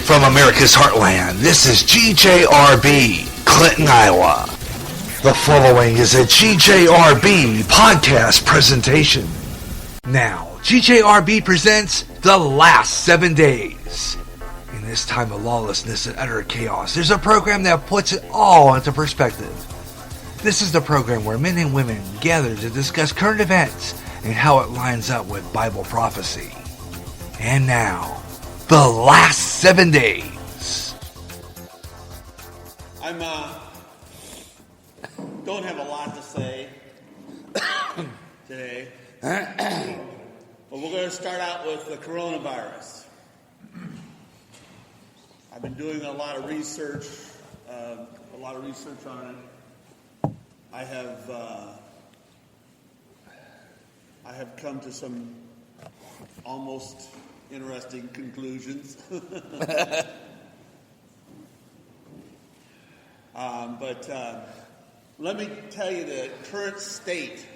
from America's heartland, this is GJRB, Clinton, Iowa. The following is a GJRB podcast presentation. Now, GJRB presents The Last 7 Days. In this time of lawlessness and utter chaos, there's a program that puts it all into perspective. This is the program where men and women gather to discuss current events and how it lines up with Bible prophecy. And now, The Last 7 Days. Don't have a lot to say today. But we're going to start out with the coronavirus. I've been doing a lot of research on it. I have come to some almost interesting conclusions. But let me tell you the current state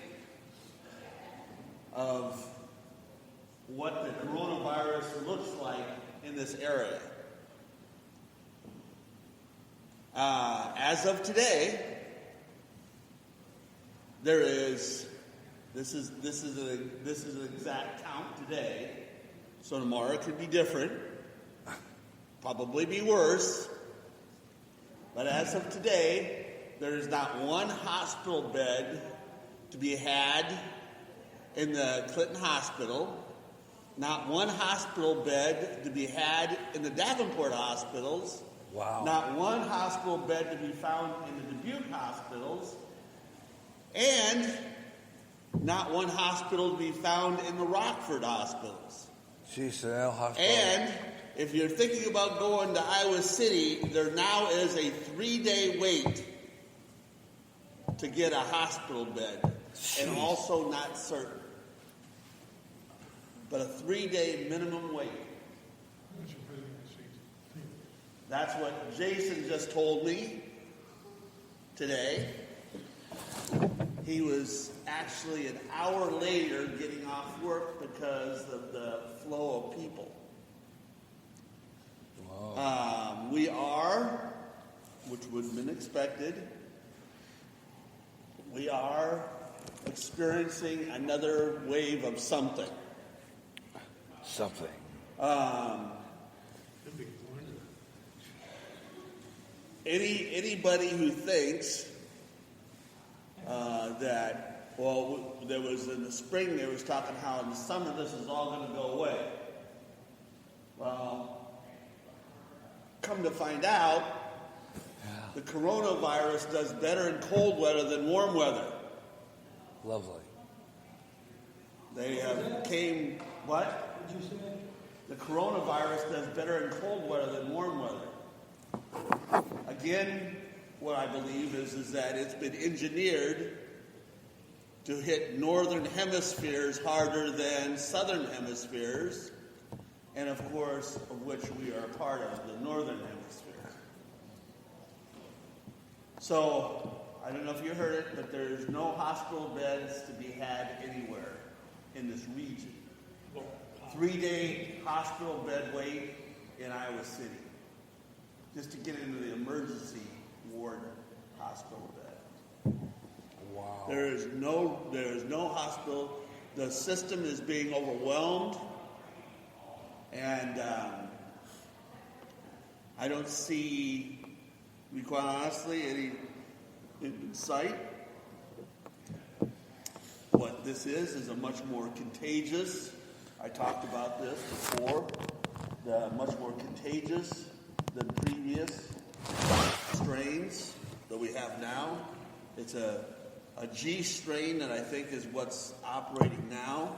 of what the coronavirus looks like in this area. As of today, this is an exact count today. So tomorrow it could be different, probably be worse. But as of today, there is not one hospital bed to be had in the Clinton Hospital, not one hospital bed to be had in the Davenport hospitals, Wow. Not one hospital bed to be found in the Dubuque hospitals, and not one hospital to be found in the Rockford hospitals. And if you're thinking about going to Iowa City, there now is a 3-day wait to get a hospital bed. And also not certain. But a 3-day minimum wait. That's what Jason just told me today. He was actually an hour later getting off work because of the flow of people. Wow. We are, which would have been expected, we are experiencing another wave of something. Anybody who thinks that, well, there was in the spring, they was talking how in the summer this is all going to go away. Well, come to find out, the coronavirus does better in cold weather than warm weather. Lovely. They what? What did you say? The coronavirus does better in cold weather than warm weather. Again, what I believe is that it's been engineered to hit northern hemispheres harder than southern hemispheres, and of course, of which we are a part of, the northern hemisphere. So, I don't know if you heard it, but there's no hospital beds to be had anywhere in this region. 3-day hospital bed wait in Iowa City, just to get into the emergency ward hospital bed. Wow. There is no hospital. The system is being overwhelmed, and I don't see, to be quite honestly, any in sight. What this is a much more contagious, I talked about this before, much more contagious than previous strains that we have now. It's a G strain that I think is what's operating now.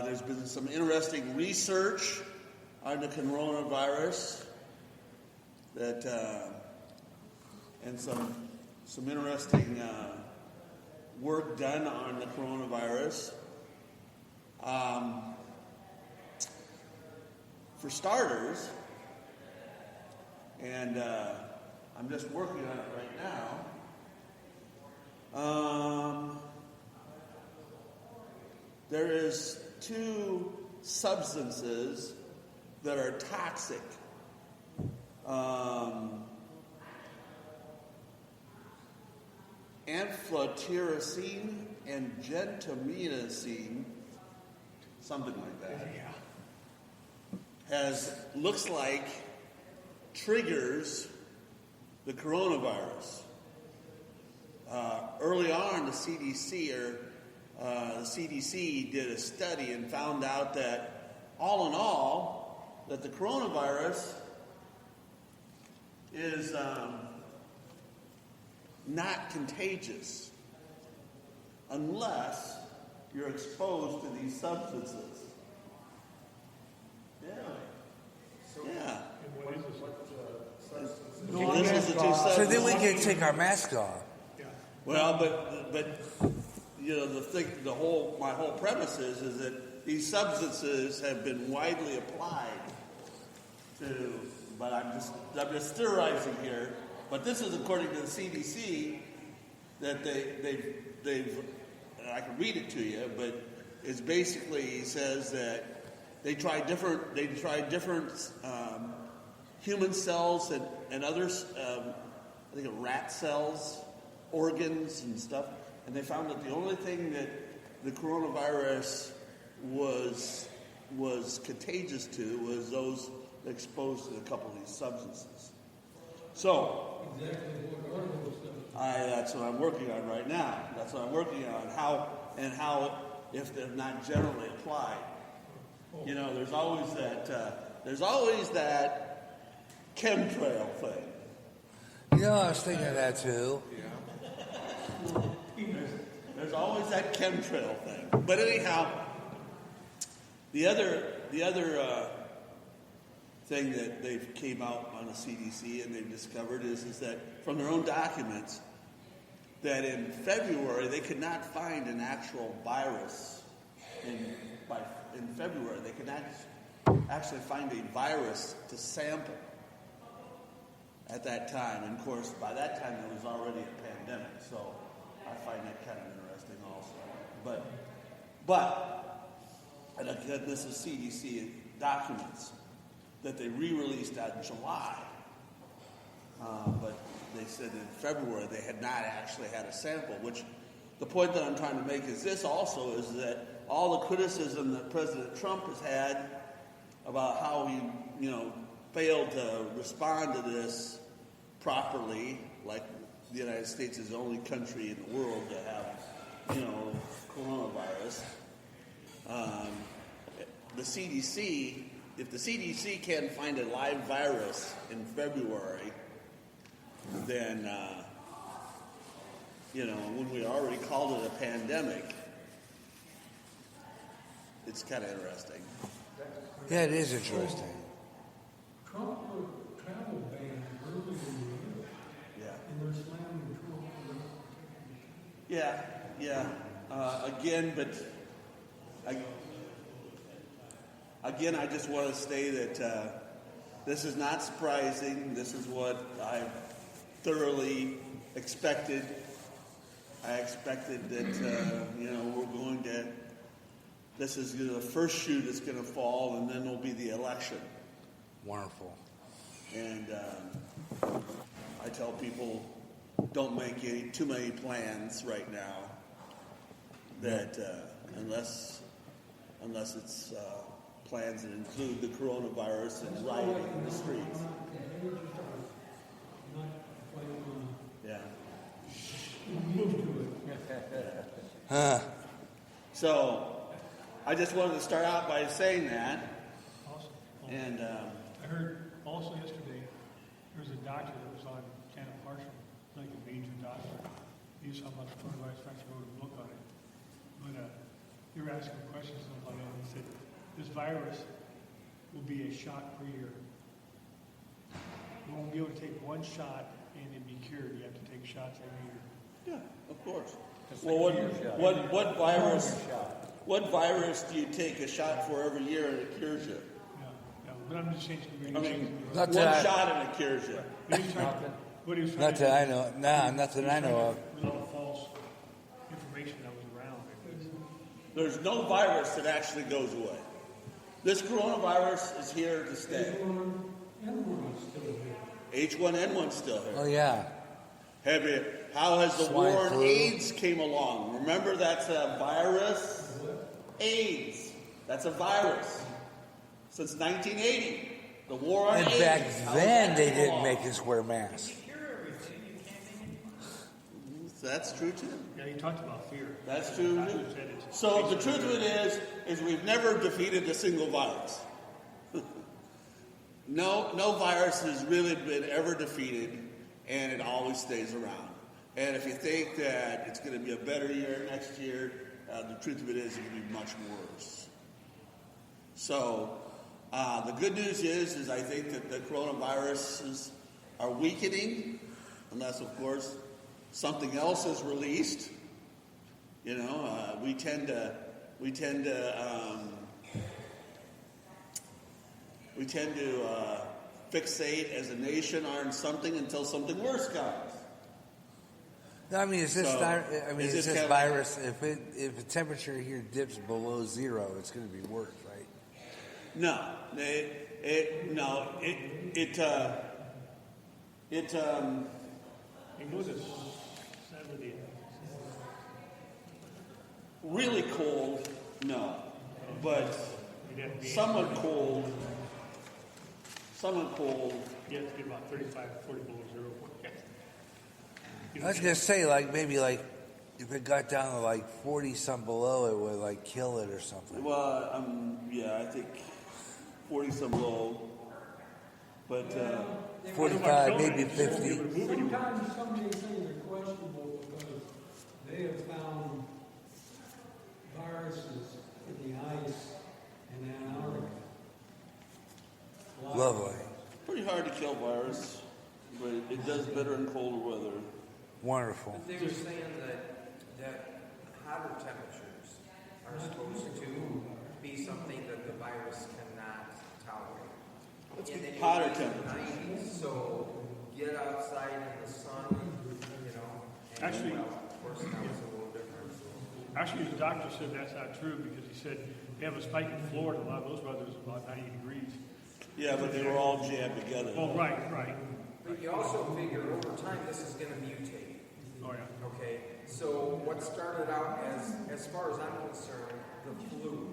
There's been some interesting research on the coronavirus and some interesting work done on the coronavirus. For starters, and I'm just working on it right now, there is 2 substances that are toxic. Amphotericine and gentamicin, something like that, looks like triggers the coronavirus. Early on, the CDC did a study and found out that all in all, that the coronavirus is not contagious unless you're exposed to these substances. Yeah. Yeah. This is the two substances. So then we can take our mask off. Well, but my whole premise is that these substances have been widely applied to. But I'm just theorizing here. But this is according to the CDC that they've I can read it to you, but it's basically says that they tried different human cells and others, I think rat cells, organs and stuff, and they found that the only thing that the coronavirus was contagious to was those exposed to a couple of these substances. So, that's what I'm working on right now. That's what I'm working on. How if they're not generally applied. You know, there's always that chemtrail thing. You know, I was thinking of that too. There's always that chemtrail thing. But anyhow, the other thing that they've came out on the CDC and they've discovered is that from their own documents that in February they could not find an actual virus. In February they could not actually find a virus to sample at that time. And of course, by that time there was already a pandemic. So I find that kind of interesting also. But and again, this is CDC documents that they re-released out in July. But they said in February they had not actually had a sample, which the point that I'm trying to make is this also is that all the criticism that President Trump has had about how he, failed to respond to this properly, like the United States is the only country in the world to have, coronavirus. The CDC, if the CDC can't find a live virus in February, then, when we already called it a pandemic, it's kind of interesting. Yeah, it is interesting. Trump put travel ban early in the year. Yeah. And they're slamming Trump. Again, I just want to say that this is not surprising. This is what I thoroughly expected. I expected that, we're going to, this is the first shoe that's going to fall, and then there'll be the election. Wonderful. And I tell people, don't make too many plans right now. That unless it's plans that include the coronavirus and rioting in the streets. Yeah. So I just wanted to start out by saying that. Awesome. And I heard also yesterday there was a doctor that was on Channel Partial, like a major doctor. He was talking about the coronavirus. I wrote a book on it. But they were asking questions and stuff like that. And he said this virus will be a shot per year. You won't be able to take one shot and then be cured. You have to take shots every year. yeah, of course. Well, what virus do you take a shot for every year and it cures you? Yeah. But I'm just saying it's going to be. Not one that shot and it cures you. Not that I know. Nah, nothing I know of. With all the false information that was around. There's no virus that actually goes away. This coronavirus is here to stay. H1N1's still here. Oh, yeah. How has the Swine war on flu. AIDS came along? Remember, that's a virus? AIDS. That's a virus. Since 1980. The war on And AIDS. back How then, has that they come didn't along? make us wear masks. That's true too. Yeah, he talked about fear. That's true too. So the truth of it is we've never defeated a single virus. No virus has really been ever defeated, and it always stays around. And if you think that it's going to be a better year next year, the truth of it is it will be much worse. So the good news is I think that the coronaviruses are weakening, unless of course something else is released. You know, we tend to fixate as a nation on something until something worse comes. No, I mean, it's just So, not. I mean, is it's this just kind of- virus. If the temperature here dips below 0, it's going to be worse, right? No, it goes to 70. really cold, no, but somewhat cold. You have to get about 35, 40 below zero. I was going to say, like, maybe, like, if it got down to, like, 40-some below, it would, like, kill it or something. Well, yeah, I think 40 some low, but 45, maybe 50. Sometimes some of these things are questionable because they have found viruses in the ice in Antarctica. Lovely. pretty hard to kill virus, but it does better in colder weather. Wonderful. They were saying that hotter temperatures are supposed to be something that the virus cannot tolerate. Let's And get then hotter you get to the temperatures. 90s, so get outside in the sun, you know. And Actually- well, of course, now it's a little different. So. Actually, his doctor said that's not true because he said they have a spike in Florida. A lot of those weathers about 90 degrees. Yeah, but they were all jammed together. Oh, right. But you also figure over time this is going to mutate. Oh, yeah. Okay, so what started out as far as I'm concerned, the flu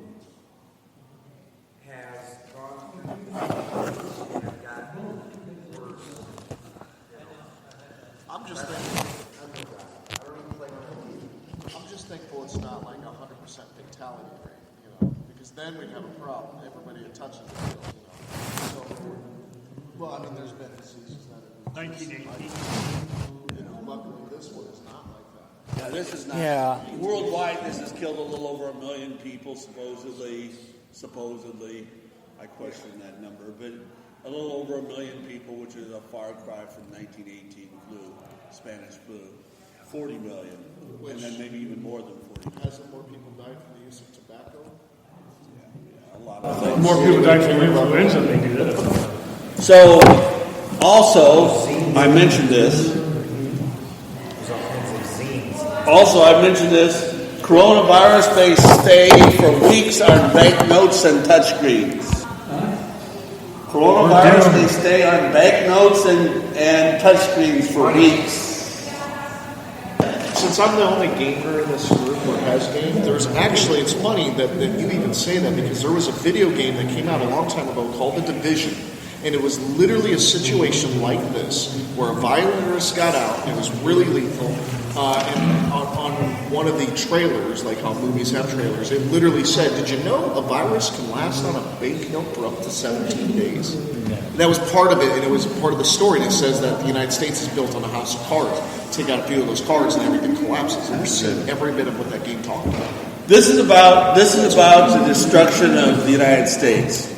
has gone through and gotten worse. You know. I'm just thankful it's not like 100% fatality rate, you know, because then we'd have a problem. Everybody that touches it, you know. So, well, I mean, there's been diseases that have 1918. you know, luckily this one is not like that. Yeah, this is not. Yeah. Worldwide, this has killed a little over 1 million people, supposedly. I question that number, but a little over 1 million people, which is a far cry from 1918 flu, Spanish flu. 40 million, and then maybe even more than 40 million. Hasn't more people died from the use of tobacco? A lot of things. More people die from influenza than they do that. So, also, I mentioned this. Coronavirus may stay for weeks on banknotes and touchscreens. Coronavirus may stay on banknotes and touchscreens for weeks. Since I'm the only gamer in this group or has gamed, it's funny that you even say that because there was a video game that came out a long time ago called The Division, and it was literally a situation like this, where a violinist got out, and it was really lethal, and on one of the trailers, like how movies have trailers, it literally said, did you know a virus can last on a banknote for up to 17 days? And that was part of it, and it was part of the story, and it says that the United States is built on a house of cards. Take out a few of those cards and everything collapses. And you see every bit of what that game talked about. This is about the destruction of the United States.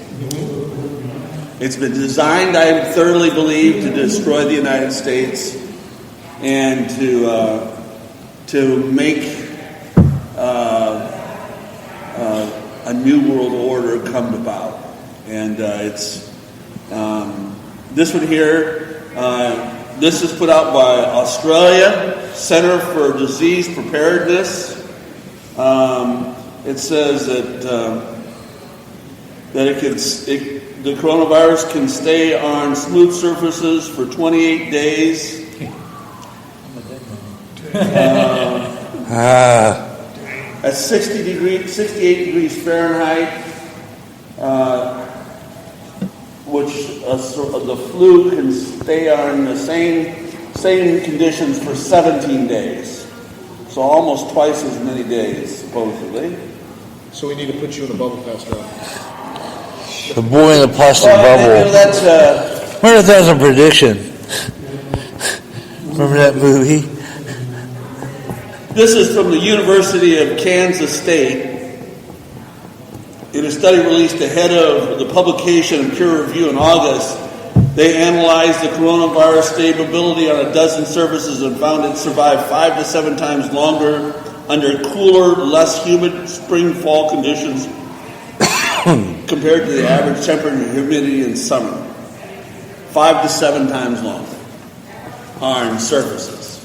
It's been designed, I thoroughly believe, to destroy the United States and to make a new world order come about. And it's this one here. This is put out by Australia Center for Disease Preparedness. It says that that the coronavirus can stay on smooth surfaces for 28 days. At 68 degrees Fahrenheit, which the flu can stay on the same conditions for 17 days. So almost twice as many days, supposedly. So we need to put you in a bubble, Pastor Al. The boy in the plastic bubble. That's I wonder if that was a prediction. Remember that movie? This is from the University of Kansas State. In a study released ahead of the publication and peer review in August, they analyzed the coronavirus stability on a dozen surfaces and found it survived 5 to 7 times longer under cooler, less humid spring-fall conditions compared to the average temperature and humidity in summer. 5 to 7 times longer on surfaces.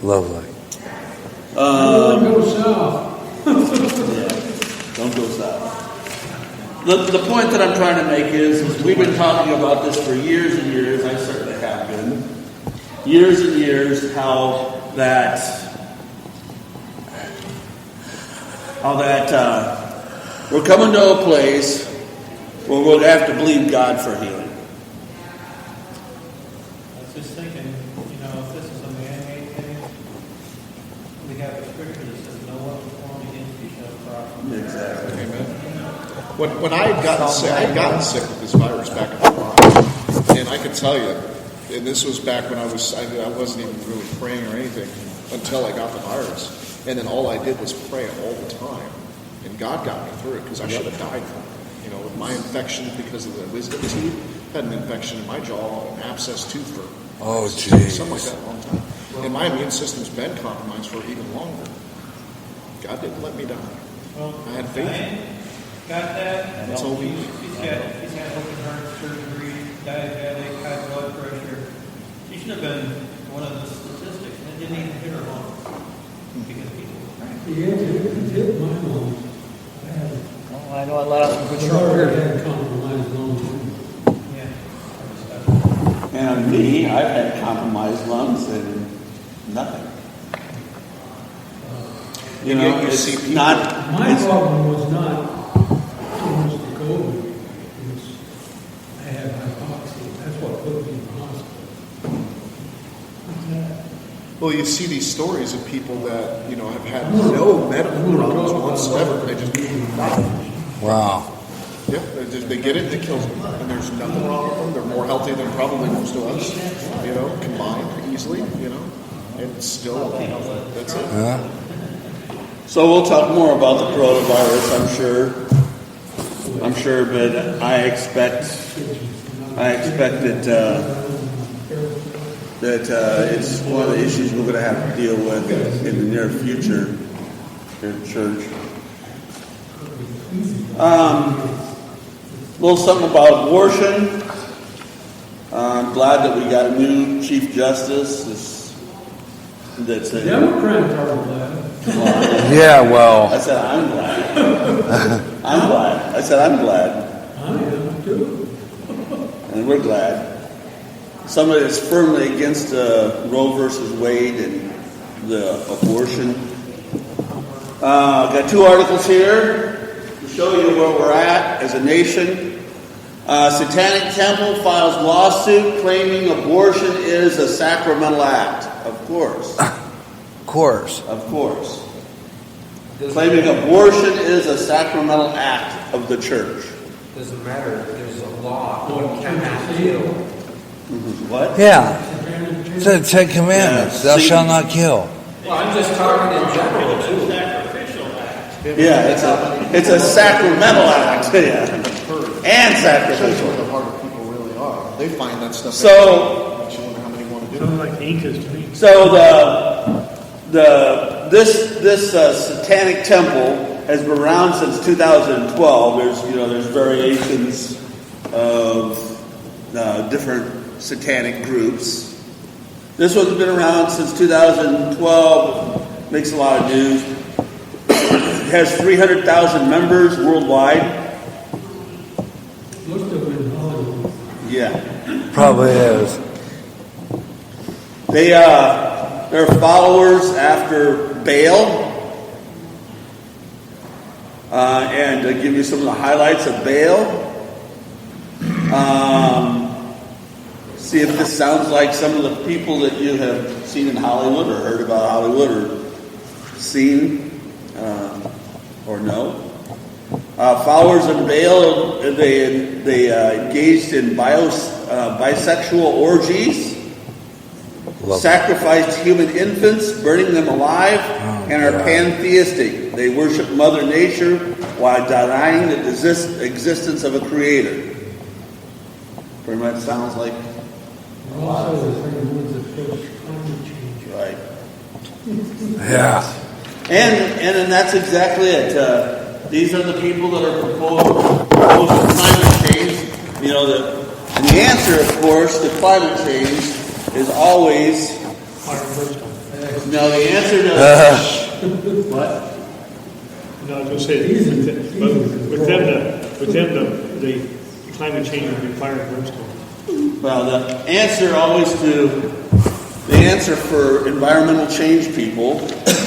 Lovely. Don't go south. Don't go south. The point that I'm trying to make is we've been talking about this for years and years. I certainly have been. Years and years, how that we're coming to a place where we'll have to believe God for healing. I was just thinking, if this is a man-made thing, we have a scripture that says, "No weapon formed against you shall prosper." Exactly. Amen. When I had gotten sick with this virus back in July, and I can tell you, and this was back when I wasn't even really praying or anything until I got the virus, and then all I did was pray all the time, and God got me through it because I should have died from it. With my infection because of the wisdom teeth, had an infection in my jaw, an abscess tooth for something like that a long time, and my immune system's been compromised for even longer. God didn't let me die. Well, I had faith. Got that? That's all we need. She's got open heart surgery, diabetic, high blood pressure. She should have been one of the statistics, and it didn't even hit her lungs because people were praying. It hit my lungs. I know a lot of them The Lord had compromised lungs. Yeah. And me, I've had compromised lungs and nothing. It's not. My problem was not so much the COVID. I had hypoxia. That's what put me in the hospital. Well, you see these stories of people that have had no medical problems whatsoever. They just Wow. Yep, they get it, it kills them, and there's nothing wrong with them. They're more healthy than probably most of us, combined easily, and still, that's it. Yeah. So we'll talk more about the coronavirus, I'm sure, but I expect that it's one of the issues we're going to have to deal with in the near future here at church. A little something about abortion. I'm glad that we got a new Chief Justice. That's a Democrats are glad. Yeah, well. I said I'm glad. I'm glad. I said I'm glad. I am too. And we're glad. Somebody that's firmly against Roe versus Wade and the abortion. Got 2 articles here to show you where we're at as a nation. Satanic Temple files lawsuit claiming abortion is a sacramental act. Of course. Of course. Claiming abortion is a sacramental act of the church. Doesn't matter. There's a law. One cannot kill. What? Yeah. It's the 10 Commandments. Yeah. Thou shalt not kill. Well, I'm just talking in general, too. Yeah, it's a sacramental act. Yeah. And Shows where sacrificial. the heart of people really are. They find that stuff. So, makes you wonder how many want to do Sounds it. like Incas to me. so this Satanic Temple has been around since 2012. There's variations of different satanic groups. This one's been around since 2012. Makes a lot of news. It has 300,000 members worldwide. Must have been Hollywood. Yeah. Probably is. They're followers after Baal. And to give you some of the highlights of Baal. See if this sounds like some of the people that you have seen in Hollywood or heard about Hollywood or seen or know. Followers of Baal, they engaged in bisexual orgies, sacrificed human infants, burning them alive, and are pantheistic. They worship Mother Nature while denying the existence of a creator. Pretty much sounds like They're also the same ones that push climate change. right. Yeah. And that's exactly it. These are the people that are proposing climate change. You know, and the answer, of course, to climate change is always no. The answer to what? No, I was going to say, with them, the climate change would be fire and brimstone. Well, the answer for environmental change people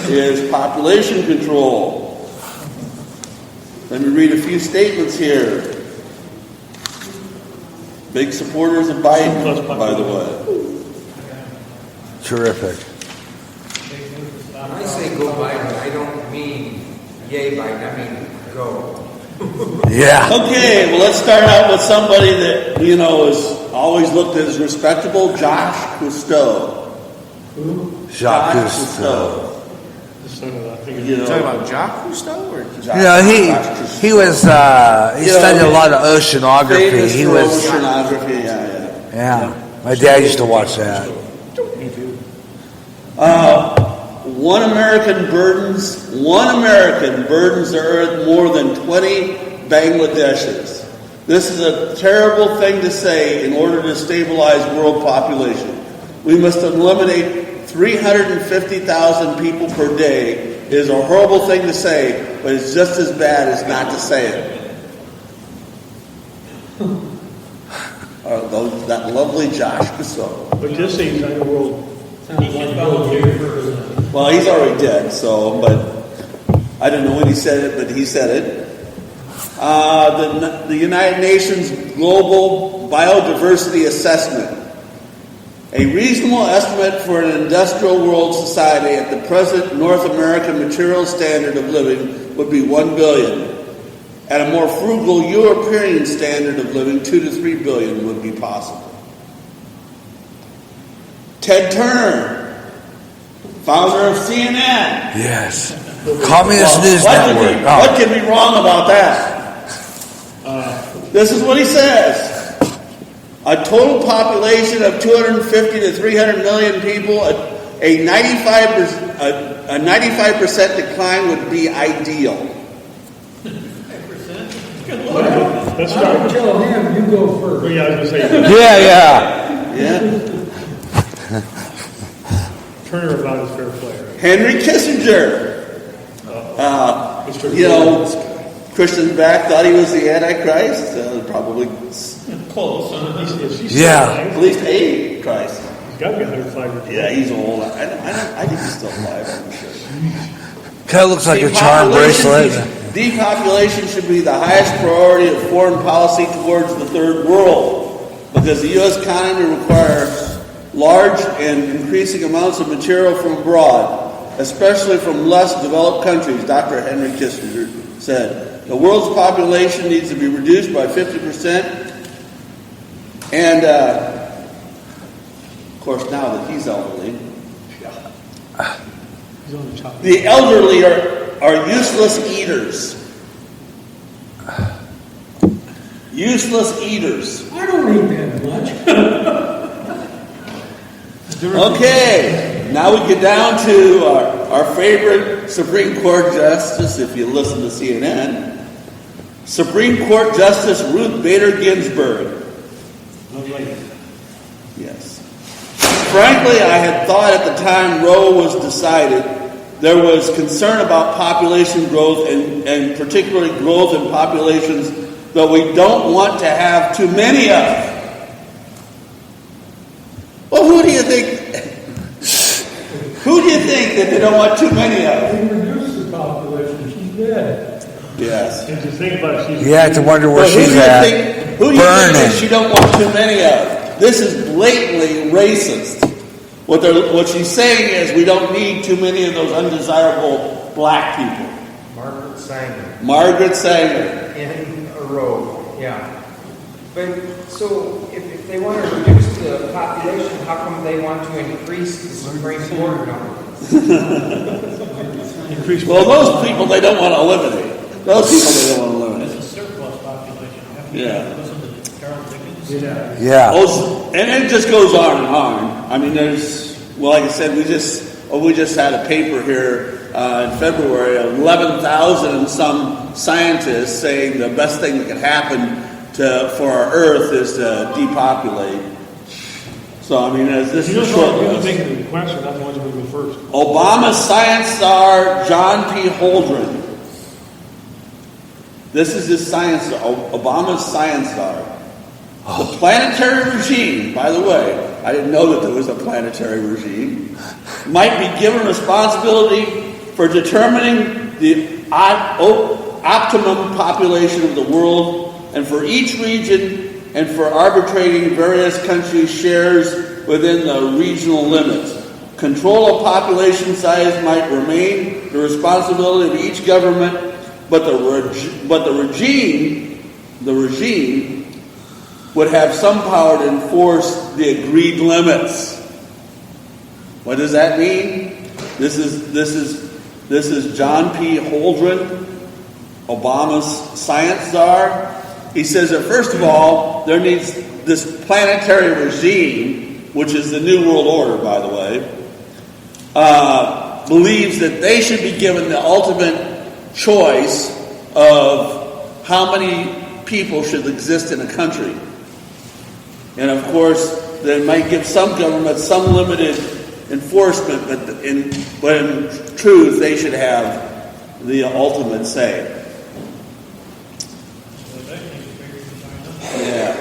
is population control. Let me read a few statements here. Big supporters of Biden, by the way. Terrific. When I say go Biden, I don't mean yay Biden, I mean go. Yeah. Okay, well, let's start out with somebody that, you know, is always looked at as respectable, Josh Cousteau. Who? Jacques Cousteau. The son of the, I think You You talking know, about Jacques Cousteau or Josh- You know, Josh Cousteau. he was, he studied a lot of oceanography. Famous He for was, oceanography, yeah. yeah. My dad used to watch that. One American burdens the earth more than 20 Bangladeshis. This is a terrible thing to say in order to stabilize world population. We must eliminate 350,000 people per day. It is a horrible thing to say, but it's just as bad as not to say it. That lovely Josh Cousteau. But just say he's on the world. He should volunteer for Well, he's already dead, so, but I don't know when he said it, but he said it. The United Nations Global Biodiversity Assessment. A reasonable estimate for an industrial world society at the present North American material standard of living would be 1 billion. At a more frugal European standard of living, 2 to 3 billion would be possible. Ted Turner, founder of CNN. Yes. Communist News Network. What can be wrong about that? This is what he says. A total population of 250 to 300 million people, a 95% decline would be ideal. Let's I start. would tell him, you go first. Oh, yeah, I was going to say, Yeah, Yeah. Turner about his fair play, right? Henry Kissinger. Mr. You know, Christian back thought he was the Antichrist. Probably close. Yeah. at least a Christ. He's got to be 105 years old. Yeah, he's old. I think he's still alive, I'm sure. Kind of looks like a charm bracelet. Depopulation should be the highest priority of foreign policy towards the third world because the U.S. economy requires large and increasing amounts of material from abroad, especially from less developed countries, Dr. Henry Kissinger said. The world's population needs to be reduced by 50%. And, of course, now that he's elderly, He's on the top. the elderly are useless eaters. Useless eaters. I don't eat that much. Okay, now we get down to our favorite Supreme Court Justice, if you listen to CNN. Supreme Court Justice Ruth Bader Ginsburg. Yes. Frankly, I had thought at the time Roe was decided, there was concern about population growth and particularly growth in populations that we don't want to have too many of. Well, who do you think that they don't want too many of? We reduced the population, she's dead. Yes. And to think about it, You have to wonder where Who do she's you at. think that Burning. she don't want too many of? This is blatantly racist. What she's saying is we don't need too many of those undesirable black people. Margaret Sanger. In a row, yeah. But so if they want to reduce the population, how come they want to increase the Supreme Court number? Well, those people they don't want to eliminate. Those people they don't want to eliminate. It's a surplus population. Yeah. Listen to Charles Dickens. Yeah. And it just goes on and on. I mean, like I said, we just had a paper here in February of 11,000 and some scientists saying the best thing that could happen for our Earth is to depopulate. So, I mean, this is a short list. The question, not the ones who go first. Obama science star John P. Holdren. This is his science star, Obama's science star. The planetary regime, by the way, I didn't know that there was a planetary regime, might be given responsibility for determining the optimum population of the world and for each region and for arbitrating various countries' shares within the regional limits. Control of population size might remain the responsibility of each government, but the regime would have some power to enforce the agreed limits. What does that mean? This is John P. Holdren, Obama's science czar. He says that first of all, there needs this planetary regime, which is the New World Order, by the way, believes that they should be given the ultimate choice of how many people should exist in a country. And of course, they might give some governments some limited enforcement, but in truth, they should have the ultimate say. Yeah.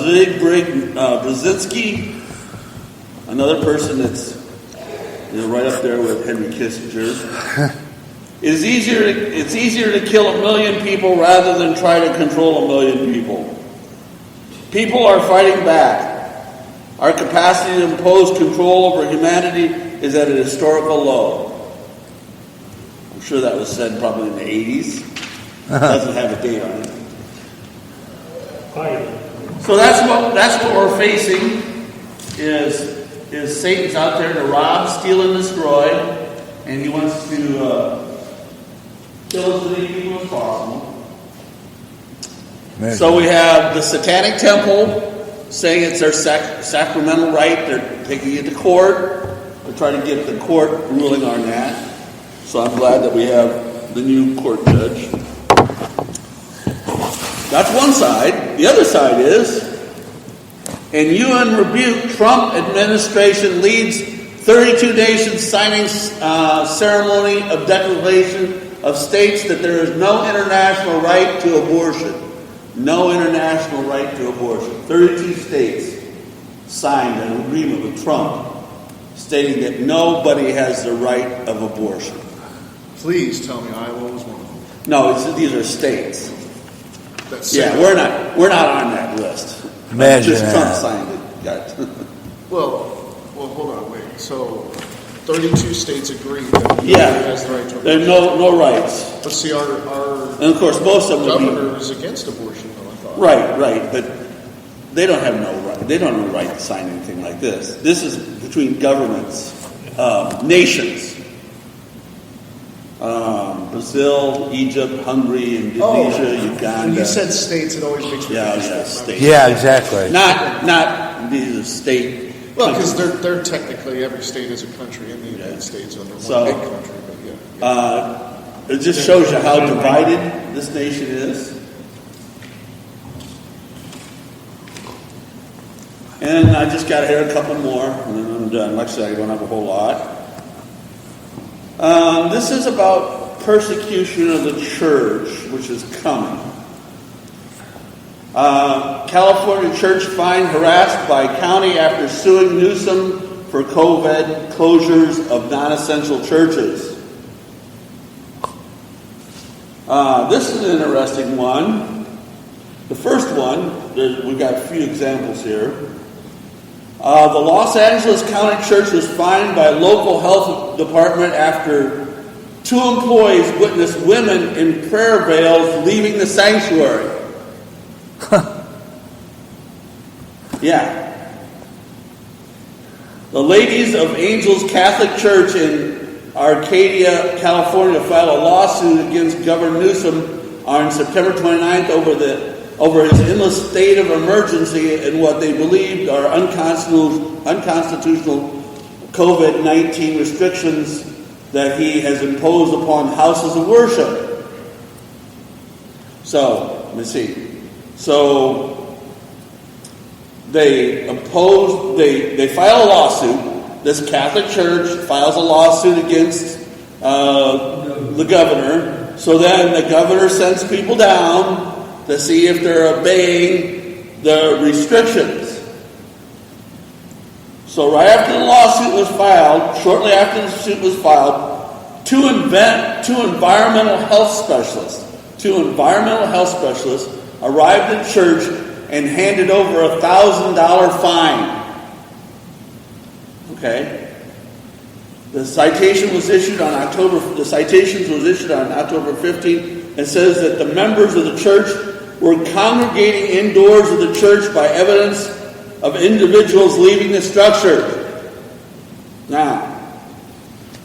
Zygmunt Brzezinski, another person that's right up there with Henry Kissinger. It's easier to kill 1 million people rather than try to control 1 million people. People are fighting back. Our capacity to impose control over humanity is at a historical low. I'm sure that was said probably in the 80s. It doesn't have a date on it. So that's what we're facing is Satan's out there to rob, steal, and destroy, and he wants to kill as many people as possible. Amazing. So we have the Satanic Temple saying it's their sacramental right. They're taking it to court. They're trying to get the court ruling on that. So I'm glad that we have the new court judge. That's one side. The other side is, in UN rebuke, Trump administration leads 32 nations signing ceremony of declaration of states that there is no international right to abortion. No international right to abortion. 32 states signed an agreement with Trump stating that nobody has the right of abortion. Please tell me Iowa was one of them. No, these are states. That's Yeah, we're not on that list. Imagine just that. Trump signed it. Got it. Well, hold on, wait. So, 32 states agree that nobody Yeah. has the right to There abortion. are no rights. But see, our And of course, most of them would be governor is against abortion, though, I thought. right, but they don't have no right. They don't have no right to sign anything like this. This is between governments, nations. Brazil, Egypt, Hungary, Indonesia, Uganda. When you said states, it always makes me think of states. Yeah, exactly. Not these are state. Well, because countries. they're technically, every state is a country in the United States under one So, big country, but yeah. It just shows you how divided this nation is. And I just got here a couple more, and then I'm done. Like I said, I don't have a whole lot. This is about persecution of the church, which is coming. California church fined, harassed by county after suing Newsom for COVID closures of non-essential churches. This is an interesting one. The first one, we've got a few examples here. The Los Angeles County Church was fined by local health department after 2 employees witnessed women in prayer veils leaving the sanctuary. Yeah. The Ladies of Angels Catholic Church in Arcadia, California filed a lawsuit against Governor Newsom on September 29th over his endless state of emergency and what they believed are unconstitutional COVID-19 restrictions that he has imposed upon houses of worship. So, let me see. So, they file a lawsuit. This Catholic church files a lawsuit against the governor. So then the governor sends people down to see if they're obeying the restrictions. So right after the lawsuit was filed, shortly after the suit was filed, two environmental health specialists arrived at church and handed over a $1,000 fine. Okay. The citations was issued on October 15th and says that the members of the church were congregating indoors of the church by evidence of individuals leaving the structure. Now,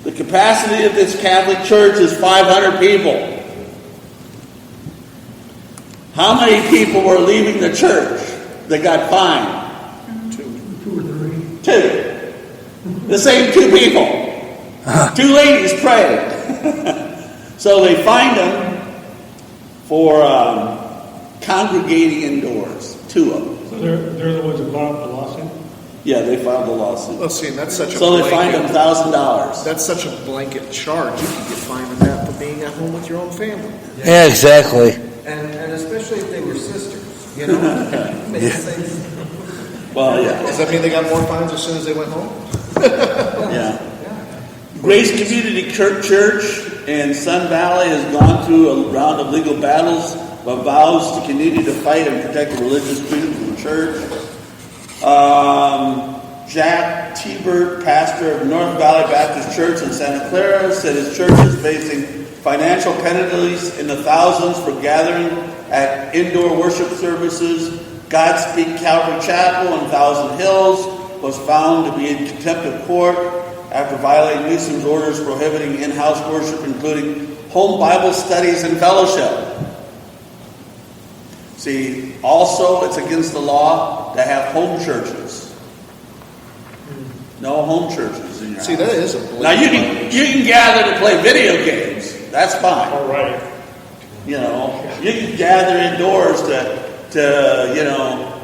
the capacity of this Catholic church is 500 people. How many people were leaving the church that got fined? 2. The same 2 people. 2 ladies prayed. So they fined them for congregating indoors. 2 of them. So they're the ones that filed the lawsuit? Yeah, they filed the lawsuit. Well, see, that's such a so they fined them $1,000. That's such a blanket charge. You can get fined for that for being at home with your own family. Yeah, exactly. And especially if they were sisters, you know? Makes sense. Well, yeah. Does that mean they got more fines as soon as they went home? Yeah. Grace Community Church in Sun Valley has gone through a round of legal battles but vows to continue to fight and protect the religious freedom of the church. Jack Tebert, pastor of North Valley Baptist Church in Santa Clara, said his church is facing financial penalties in the thousands for gathering at indoor worship services. Godspeed Calvary Chapel in Thousand Hills was found to be in contempt of court after violating Newsom's orders prohibiting in-house worship, including home Bible studies and fellowship. See, also it's against the law to have home churches. No home churches in your See, house. that is a Now you can gather to play video games. That's fine. All right. You know, you can gather indoors to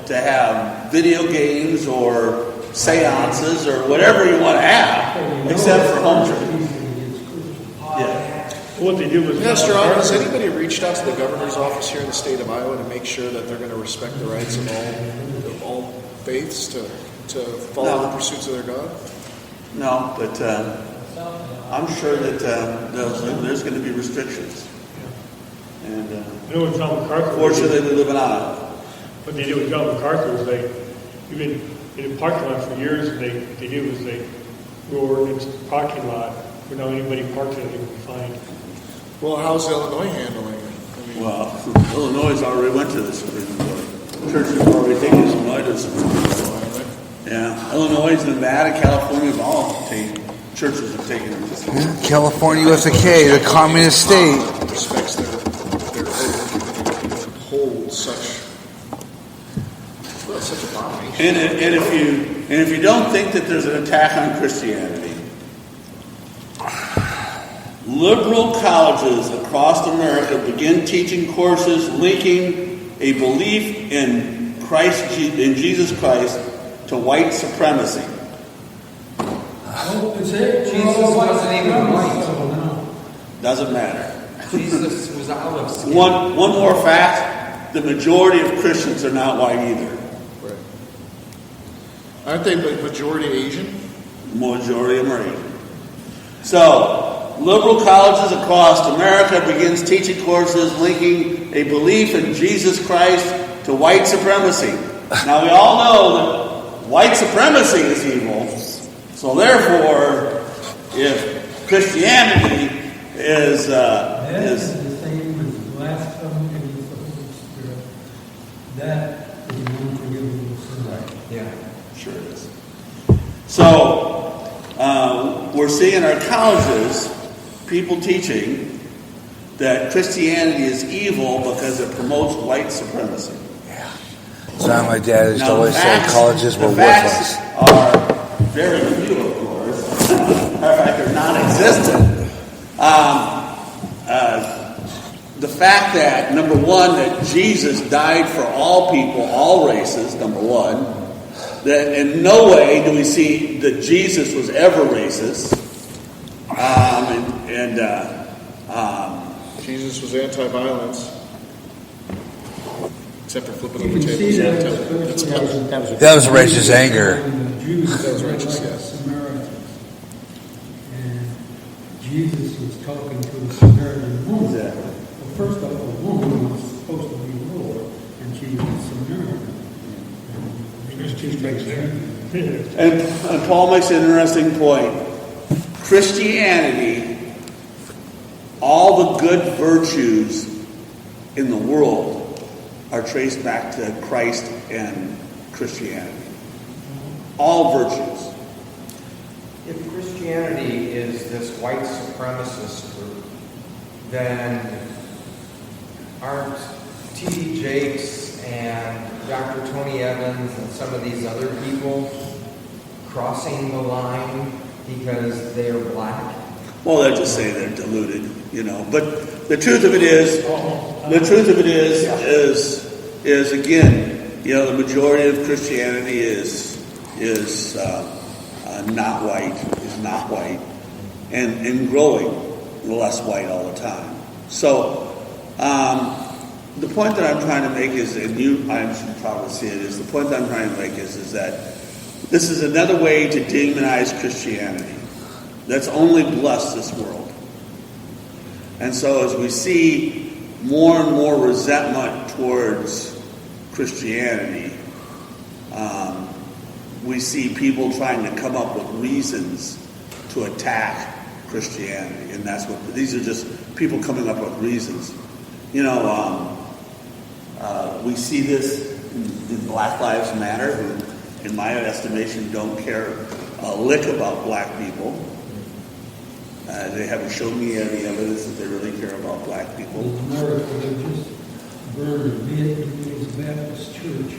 have video games or seances or whatever you want to have, except for home church. Yeah. What they did was... Pastor Al, has anybody reached out to the governor's office here in the state of Iowa to make sure that they're going to respect the rights of all faiths to follow the pursuits of their God? No, but I'm sure that there's going to be restrictions. And You know what John MacArthur... fortunately, we live in Iowa. What they did with John MacArthur is you've been in a parking lot for years, and they did was they ordinance the parking lot where now anybody parks in it can be fined. Well, how's Illinois handling it? Well, Illinois already went to the Supreme Court. Churches have already taken Illinois to the Supreme Court. Yeah, Illinois, Nevada, California have all taken. Churches have taken it to the Supreme Court. California with a K, the communist state. Respects their hold such a abomination. And if you don't think that there's an attack on Christianity, liberal colleges across America begin teaching courses linking a belief in Jesus Christ to white supremacy. Jesus wasn't even white. Doesn't matter. Jesus was olive skin. One more fact: the majority of Christians are not white either. Right. Aren't they the majority Asian? Majority of them are Asian. So, liberal colleges across America begins teaching courses linking a belief in Jesus Christ to white supremacy. Now we all know that white supremacy is evil. So therefore, if Christianity is That is the same as blasphemy against the Holy Spirit. That is an unforgivable sin. Yeah. sure it is. So we're seeing in our colleges people teaching that Christianity is evil because it promotes white supremacy. So my dad used to Now, always say colleges were the facts worthless. are very few, of course. Matter of fact, they're non-existent. The fact that, number one, that Jesus died for all people, all races, number one, that in no way do we see that Jesus was ever racist. Jesus was anti-violence. Except for flipping You over can tables. see that That was righteous anger. The Jews That was were righteous, like the yes. Samaritans. And Jesus was talking to the Samaritan woman. Exactly. Well, first off, a woman was supposed to be Lord, and she was a Samaritan. And Paul makes an interesting point. Christianity, all the good virtues in the world are traced back to Christ and Christianity. All virtues. If Christianity is this white supremacist group, then aren't T.D. Jakes and Dr. Tony Evans and some of these other people crossing the line because they're black? Well, they're just saying they're deluded, But the truth of it is, again, the majority of Christianity is not white, and growing less white all the time. So, the point that I'm trying to make is, and I should probably see it, is the point that I'm trying to make is that this is another way to demonize Christianity that's only blessed this world. And so as we see more and more resentment towards Christianity, we see people trying to come up with reasons to attack Christianity. And these are just people coming up with reasons. We see this in Black Lives Matter, who, in my estimation, don't care a lick about black people. They haven't shown me any evidence that they really care about black people. In America, they just burned a Vietnamese Baptist church.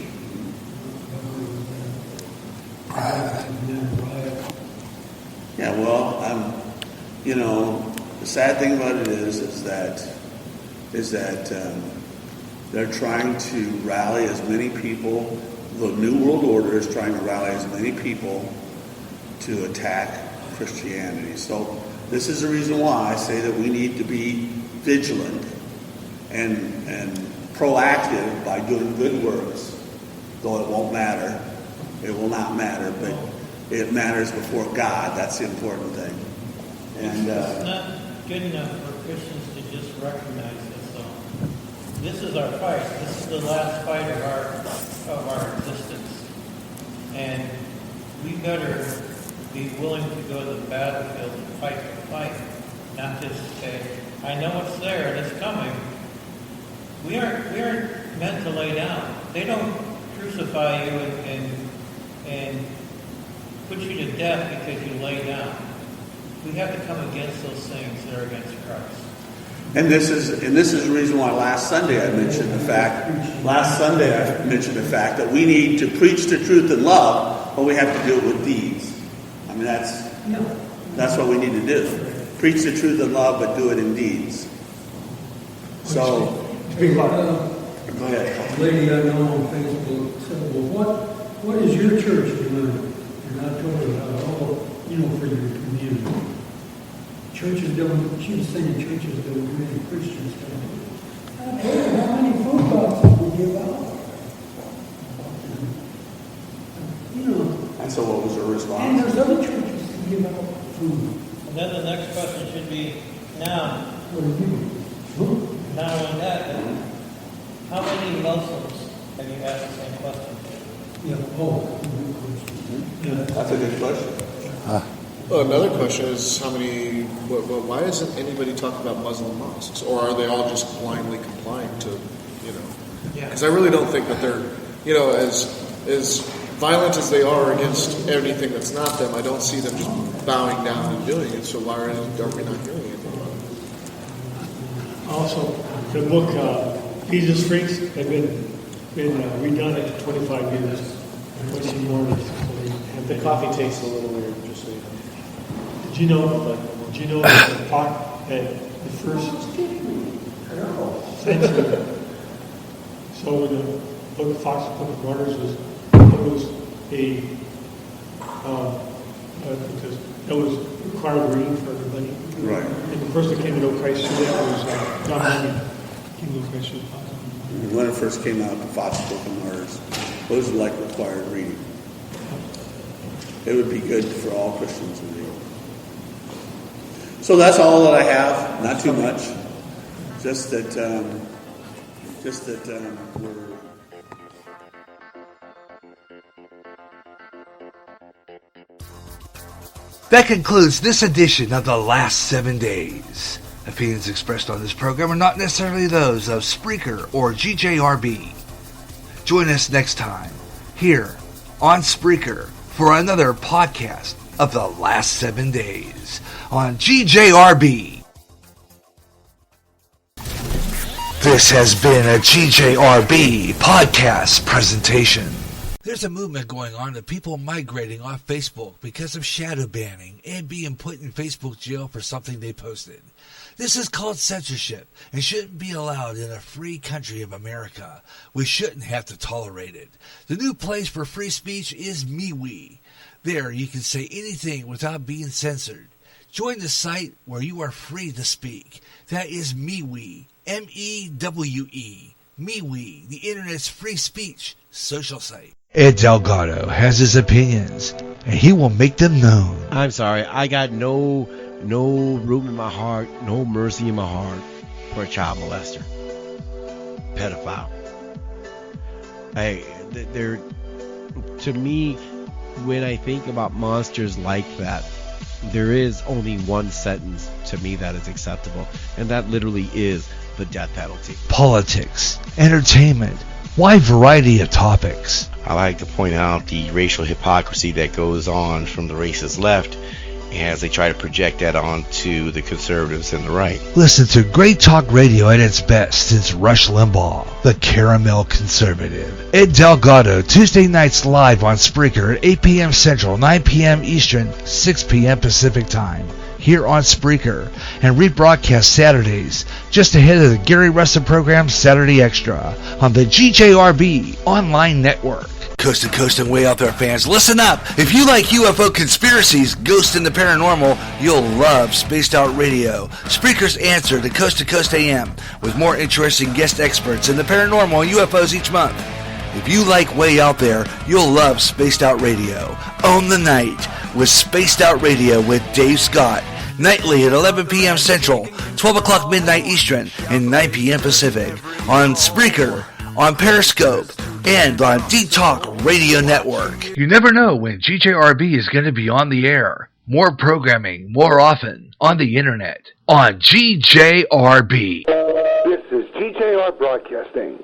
Yeah, well, the sad thing about it is that they're trying to rally as many people. The New World Order is trying to rally as many people to attack Christianity. So this is the reason why I say that we need to be vigilant and proactive by doing good works, though it won't matter. It will not matter, but it matters before God. That's the important thing. And It's not good enough for Christians to just recognize this, though. This is our fight. This is the last fight of our existence. And we better be willing to go to the battlefield and fight the fight, not just say, I know it's there and it's coming. We aren't meant to lay down. They don't crucify you and put you to death because you lay down. We have to come against those things that are against Christ. this is the reason why last Sunday I mentioned the fact that we need to preach the truth in love, but we have to do it with deeds. I mean, that's what we need to do. Preach the truth in love, but do it in deeds. So, go ahead. A lady I know on Facebook said, well, what is your church doing? And I told her, for your community. churches don't, she was saying churches don't, many Christians don't. I told her how many food boxes we give out. You know, And so what was her and response? there's other churches that give out food. And then the next question should be, now, What do you mean? not only that, but how many Muslims have you asked the same question? Yeah, oh, good question. Yeah. That's a good question. Well, another question is how many? Why isn't anybody talking about Muslim mosques, or are they all just blindly complying to, you know? Yeah. Because I really don't think that they're, you know, as violent as they are against anything that's not them. I don't see them just bowing down and doing it. So why are we not hearing anything about it? Also, the book, Jesus Freaks, they've been redone after 25 years. What's the more? The coffee tastes a little weird, just so you know. Did you know that the first century, so when the book of Fox Book of Martyrs was because that was required reading for everybody. Right. And the first that came to know Christ through that was John Bunyan. Came to know Christ through the Fox. When it first came out, the Fox Book of Martyrs, those are like required reading. It would be good for all Christians to read. So that's all that I have. Not too much. Just that we're. That concludes this edition of The Last 7 Days. Opinions expressed on this program are not necessarily those of Spreaker or GJRB. Join us next time, here on Spreaker, for another podcast of The Last 7 Days on GJRB. This has been a GJRB podcast presentation. There's a movement going on of people migrating off Facebook because of shadow banning and being put in Facebook jail for something they posted. This is called censorship and shouldn't be allowed in a free country of America. We shouldn't have to tolerate it. The new place for free speech is MeWe. There you can say anything without being censored. Join the site where you are free to speak. That is MeWe, M-E-W-E. MeWe, the internet's free speech social site. Ed Delgado has his opinions, and he will make them known. I'm sorry, I got no room in my heart, no mercy in my heart for a child molester, pedophile. To me, when I think about monsters like that, there is only one sentence to me that is acceptable, and that literally is the death penalty. Politics, entertainment, wide variety of topics. I like to point out the racial hypocrisy that goes on from the racist left as they try to project that onto the conservatives and the right. Listen to great talk radio at its best since Rush Limbaugh, the caramel conservative. Ed Delgado, Tuesday nights live on Spreaker at 8 p.m. Central, 9 p.m. Eastern, 6 p.m. Pacific Time, here on Spreaker, and rebroadcast Saturdays, just ahead of the Gary Russell program Saturday Extra, on the GJRB online network. Coast to coast and way out there, fans, listen up! If you like UFO conspiracies, ghosts, and the paranormal, you'll love Spaced Out Radio, Spreaker's answer to Coast AM, with more interesting guest experts in the paranormal and UFOs each month. If you like Way Out There, you'll love Spaced Out Radio. Own the night with Spaced Out Radio with Dave Scott, nightly at 11 p.m. Central, 12 o'clock midnight Eastern, and 9 p.m. Pacific, on Spreaker, on Periscope, and on D-Talk Radio Network. You never know when GJRB is going to be on the air. More programming, more often, on the internet, on GJRB. This is GJR Broadcasting.